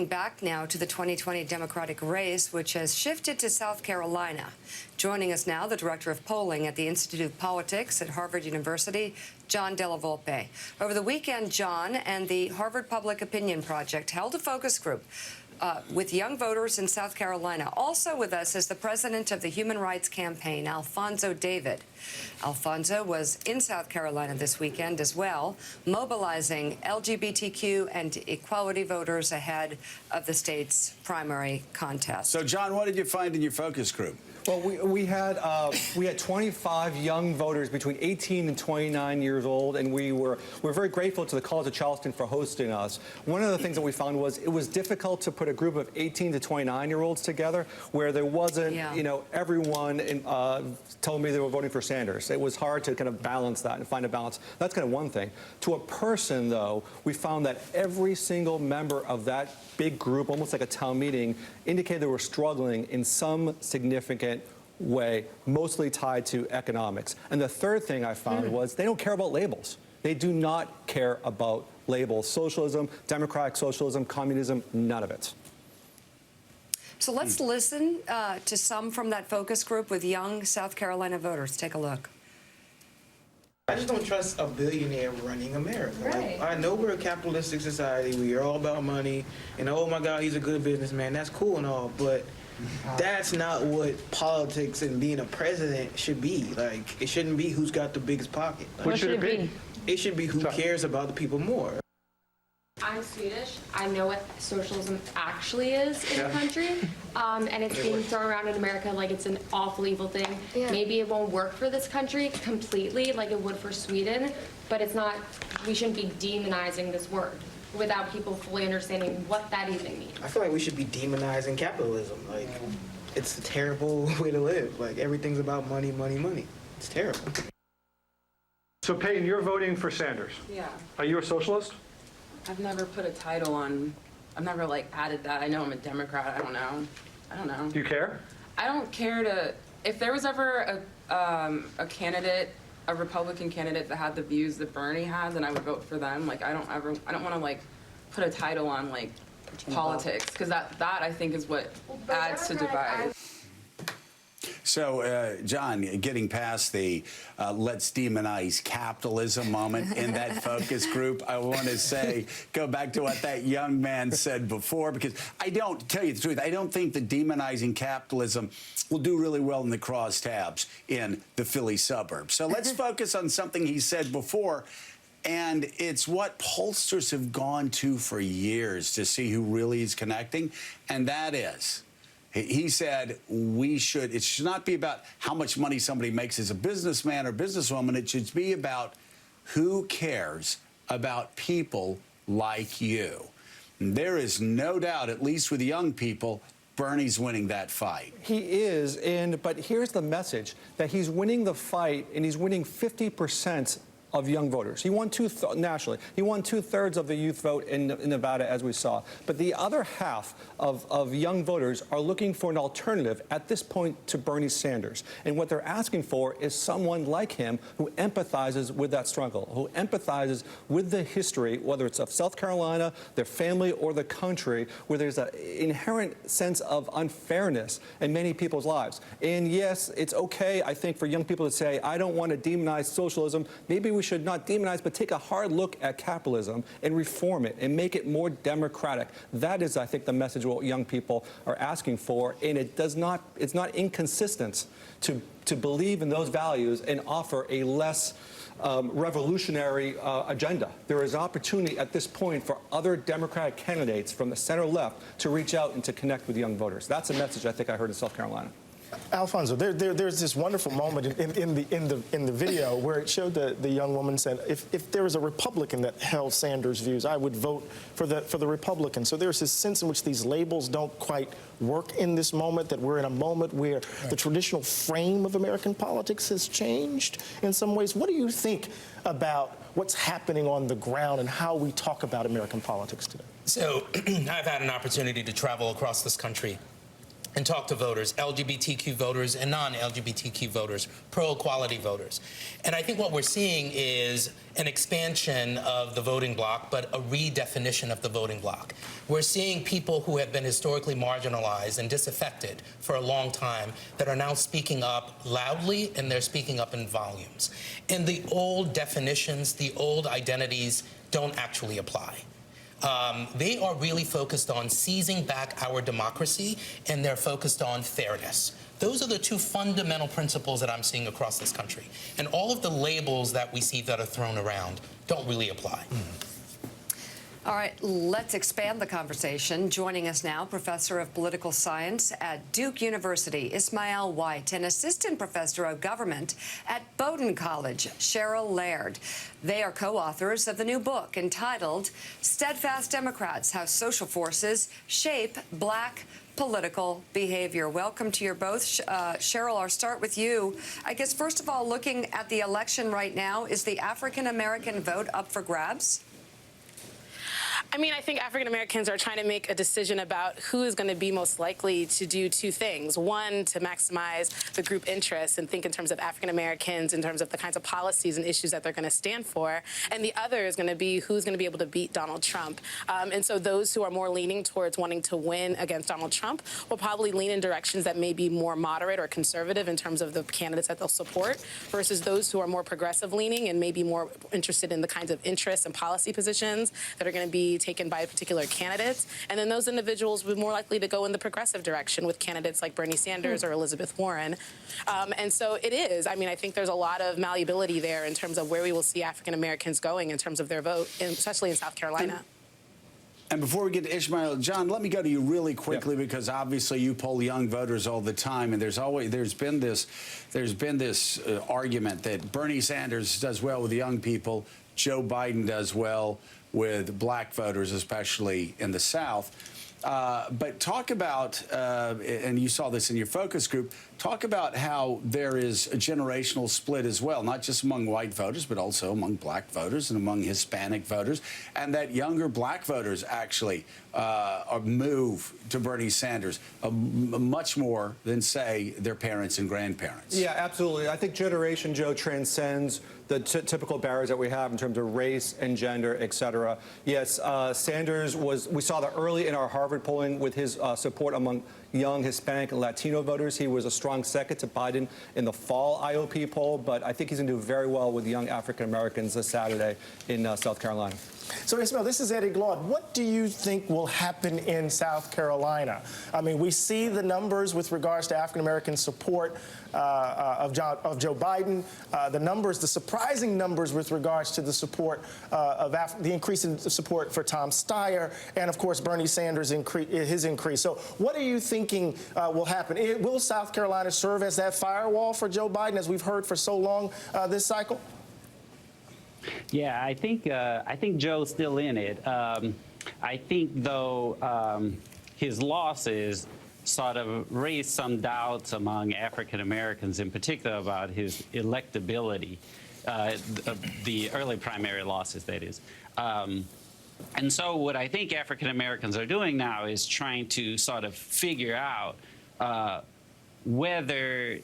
Back now to the 2020 Democratic race, which has shifted to South Carolina. Joining us now, the director of polling at the Institute of Politics at Harvard University, John Della Volpe. Over the weekend, John and the Harvard Public Opinion Project held a focus group with young voters in South Carolina. Also with us is the president of the Human Rights Campaign, Alphonso David. Alphonso was in South Carolina this weekend as well, mobilizing LGBTQ and equality voters ahead of the state's primary contest. So, John, what did you find in your focus group? Well, we had 25 young voters between 18 and 29 years old, and we're very grateful to the College of Charleston for hosting us. One of the things that we found was it was difficult to put a group of 18 to 29-year-olds together where there wasn't, you know, everyone told me they were voting for Sanders. It was hard to kind of balance that and find a balance. That's kind of one thing. To a person, though, we found that every single member of that big group, almost like a town meeting, indicated they were struggling in some significant way, mostly tied to economics. And the third thing I found was they don't care about labels. They do not care about labels. Socialism, democratic socialism, communism, none of it. So let's listen to some from that focus group with young South Carolina voters. Take a look. I just don't trust a billionaire running America. Right. Like, I know we're a capitalistic society. We are all about money. And oh my God, he's a good businessman. That's cool and all, but that's not what politics and being a president should be. Like, it shouldn't be who's got the biggest pocket. Like, What should it be? It should be who cares about the people more. I'm Swedish. I know what socialism actually is in the country, and it's being thrown around in America like it's an awful, evil thing. Yeah. Maybe it won't work for this country completely like it would for Sweden, but it's not, we shouldn't be demonizing this word without people fully understanding what that even means. I feel like we should be demonizing capitalism. Like, it's a terrible way to live. Like, everything's about money, money, money. It's terrible. So, Peyton, you're voting for Sanders. Yeah. Are you a socialist? I've never put a title on, I've never like added that. I know I'm a Democrat, I don't know. Do you care? I don't care to, if there was ever a candidate, a Republican candidate that had the views that Bernie had, then I would vote for them. Like I don't want to like put a title on like politics, because that I think is what adds to divide. So, John, getting past the let's demonize capitalism moment in that focus group, I want to say, go back to what that young man said before, because I don't, tell you the truth, I don't think that demonizing capitalism will do really well in the crosstabs in the Philly suburbs. So let's focus on something he said before. And it's what pollsters have gone to for years to see who really is connecting, and that is, he said it should not be about how much money somebody makes as a businessman or businesswoman. It should be about who cares about people like you. And there is no doubt, at least with young people, Bernie's winning that fight. He is, but here's the message, that he's winning the fight, and he's winning 50% of young voters. He won nationally. He won 2/3 of the youth vote in Nevada, as we saw. But the other half of young voters are looking for an alternative at this point to Bernie Sanders. And what they're asking for is someone like him who empathizes with that struggle, who empathizes with the history, whether it's of South Carolina, their family, or the country, where there's an inherent sense of unfairness in many people's lives. And yes, it's okay, I think, for young people to say, I don't want to demonize socialism. Maybe we should not demonize, but take a hard look at capitalism and reform it and make it more democratic. That is, I think, the message what young people are asking for, and it's not inconsistent to believe in those values and offer a less revolutionary agenda. There is opportunity at this point for other Democratic candidates from the center left to reach out and to connect with young voters. That's a message I think I heard in South Carolina. Alphonso, there's this wonderful moment in the video where it showed the young woman said, if there was a Republican that held Sanders' views, I would vote for the Republican. So there's this sense in which these labels don't quite work in this moment, that we're in a moment where the traditional frame of American politics has changed in some ways. What do you think about what's happening on the ground and how we talk about American politics today? So I've had an opportunity to travel across this country and talk to voters, LGBTQ voters and non-LGBTQ voters, pro-equality voters. And I think what we're seeing is an expansion of the voting bloc, but a redefinition of the voting bloc. We're seeing people who have been historically marginalized and disaffected for a long time that are now speaking up loudly, and they're speaking up in volumes. And the old definitions, the old identities don't actually apply. They are really focused on seizing back our democracy, and they're focused on fairness. Those are the two fundamental principles that I'm seeing across this country. And all of the labels that we see that are thrown around don't really apply. All right, let's expand the conversation. Joining us now, Professor of Political Science at Duke University, Ismail White, and Assistant Professor of Government at Bowdoin College, Cheryl Laird. They are co-authors of the new book entitled Steadfast Democrats: How Social Forces Shape Black Political Behavior. Welcome to you both. Cheryl, I'll start with you. I guess, first of all, looking at the election right now, is the African-American vote up for grabs? I mean, I think African Americans are trying to make a decision about who is going to be most likely to do two things. One, to maximize the group interests and think in terms of African Americans, in terms of the kinds of policies and issues that they're going to stand for. And the other is going to be who's going to be able to beat Donald Trump. And so those who are more leaning towards wanting to win against Donald Trump will probably lean in directions that may be more moderate or conservative in terms of the candidates that they'll support, versus those who are more progressive leaning and maybe more interested in the kinds of interests and policy positions that are going to be taken by particular candidates. And then those individuals will be more likely to go in the progressive direction with candidates like Bernie Sanders or Elizabeth Warren. And so it is. I mean, I think there's a lot of malleability there in terms of where we will see African Americans going in terms of their vote, especially in South Carolina. And before we get to Ishmael, John, let me go to you really quickly, because obviously you poll young voters all the time, and there's been this argument that Bernie Sanders does well with young people, Joe Biden does well with black voters, especially in the South. But talk about, and you saw this in your focus group, talk about how there is a generational split as well, not just among white voters, but also among black voters and among Hispanic voters, and that younger black voters actually move to Bernie Sanders much more than, say, their parents and grandparents. Yeah, absolutely. I think Generation Joe transcends the typical barriers that we have in terms of race and gender, et cetera. Yes, Sanders we saw that early in our Harvard polling with his support among young Hispanic and Latino voters. He was a strong second to Biden in the fall IOP poll, but I think he's going to do very well with young African Americans this Saturday in South Carolina. So, Ismail, this is Eddie Glaude. What do you think will happen in South Carolina? I mean, we see the numbers with regards to African-American support of Joe Biden, the surprising numbers with regards to the support the increase in support for Tom Steyer, and, of course, Bernie Sanders' his increase. So what are you thinking will happen? Will South Carolina serve as that firewall for Joe Biden, as we've heard for so long this cycle? Yeah, I think Joe's still in it. I think, though, his losses sort of raised some doubts among African Americans, in particular, about his electability, the early primary losses, that is. And so what I think African Americans are doing now is trying to sort of figure out whether,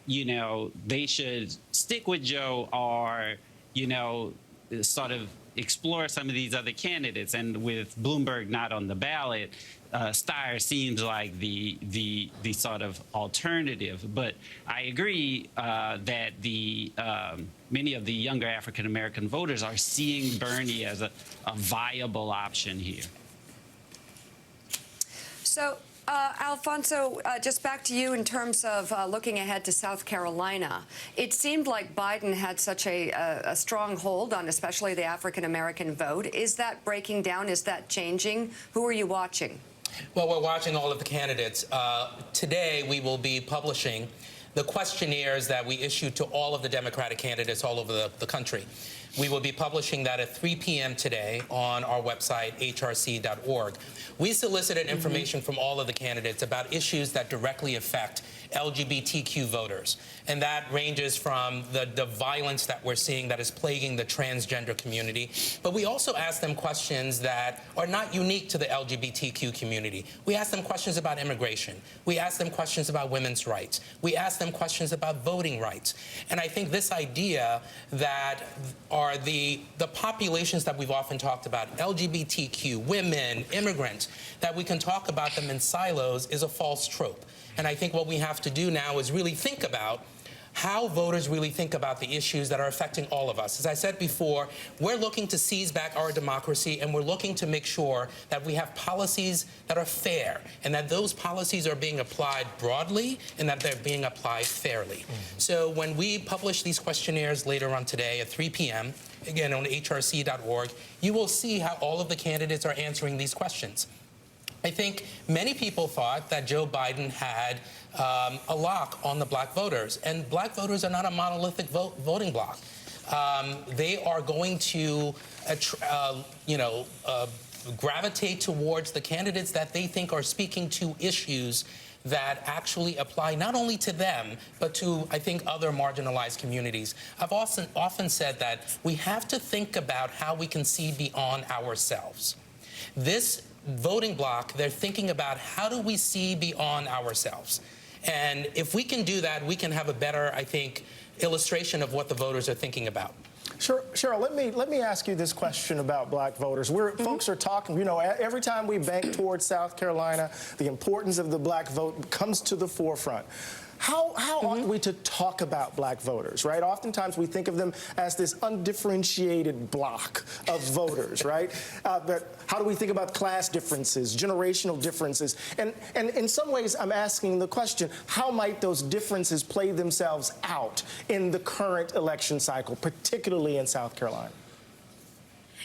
they should stick with Joe or, sort of explore some of these other candidates. And with Bloomberg not on the ballot, Steyer seems like the sort of alternative. But I agree that many of the younger African American voters are seeing Bernie as a viable option here. So, Alphonso, just back to you in terms of looking ahead to South Carolina. It seemed like Biden had such a strong hold on especially the African-American vote. Is that breaking down? Is that changing? Who are you watching? Well, we're watching all of the candidates. Today, we will be publishing the questionnaires that we issued to all of the Democratic candidates all over the country. We will be publishing that at 3 p.m. today on our website, hrc.org. We solicited information from all of the candidates about issues that directly affect LGBTQ voters. And that ranges from the violence that we're seeing that is plaguing the transgender community. But we also ask them questions that are not unique to the LGBTQ community. We ask them questions about immigration. We ask them questions about women's rights. We ask them questions about voting rights. And I think this idea that are the populations that we've often talked about, LGBTQ, women, immigrants, that we can talk about them in silos is a false trope. And I think what we have to do now is really think about how voters really think about the issues that are affecting all of us. As I said before, we're looking to seize back our democracy, and we're looking to make sure that we have policies that are fair, and that those policies are being applied broadly, and that they're being applied fairly. So when we publish these questionnaires later on today at 3 p.m., again on hrc.org, you will see how all of the candidates are answering these questions. I think many people thought that Joe Biden had a lock on the black voters, and black voters are not a monolithic voting bloc. They are going to, gravitate towards the candidates that they think are speaking to issues that actually apply not only to them, but to, I think, other marginalized communities. I've often said that we have to think about how we can see beyond ourselves. This voting bloc, they're thinking about how do we see beyond ourselves. And if we can do that, we can have a better, I think, illustration of what the voters are thinking about. Cheryl, let me ask you this question about black voters. Folks are talking, every time we bank towards South Carolina, the importance of the black vote comes to the forefront. How ought we to talk about black voters, right? Oftentimes we think of them as this undifferentiated block of voters, right? But how do we think about class differences, generational differences? And in some ways, I'm asking the question, how might those differences play themselves out in the current election cycle, particularly in South Carolina?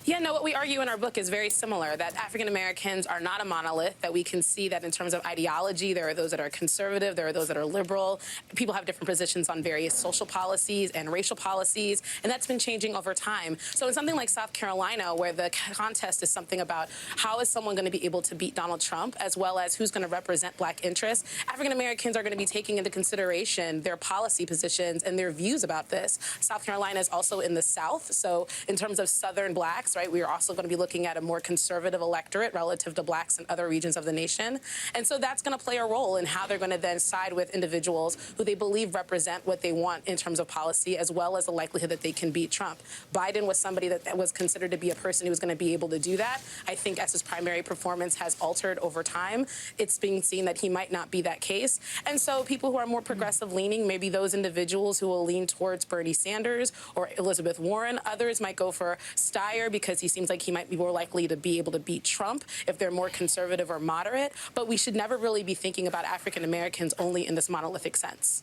Yeah, no, what we argue in our book is very similar, that African Americans are not a monolith, that we can see that in terms of ideology, there are those that are conservative, there are those that are liberal. People have different positions on various social policies and racial policies, and that's been changing over time. So in something like South Carolina, where the contest is something about how is someone going to be able to beat Donald Trump, as well as who's going to represent black interests, African Americans are going to be taking into consideration their policy positions and their views about this. South Carolina is also in the South, so in terms of Southern blacks, right, we are also going to be looking at a more conservative electorate relative to blacks in other regions of the nation. And so that's going to play a role in how they're going to then side with individuals who they believe represent what they want in terms of policy, as well as the likelihood that they can beat Trump. Biden was somebody that was considered to be a person who was going to be able to do that. I think as his primary performance has altered over time, it's being seen that he might not be that case. And so people who are more progressive leaning, maybe those individuals who will lean towards Bernie Sanders or Elizabeth Warren, others might go for Steyer because he seems like he might be more likely to be able to beat Trump if they're more conservative or moderate. But we should never really be thinking about African Americans only in this monolithic sense.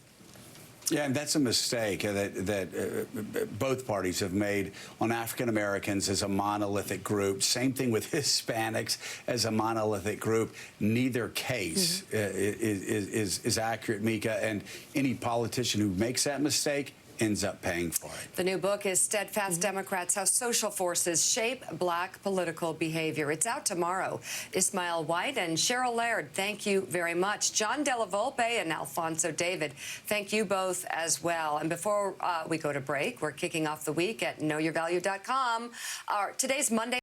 Yeah, and that's a mistake that both parties have made on African Americans as a monolithic group. Same thing with Hispanics as a monolithic group. Neither case is accurate, Mika, and any politician who makes that mistake ends up paying for it. The new book is Steadfast Democrats, How Social Forces Shape Black Political Behavior. It's out tomorrow. Ismail White and Cheryl Laird, thank you very much. John Della Volpe and Alphonso David, thank you both as well. And before we go to break, we're kicking off the week at knowyourvalue.com. Today's Monday.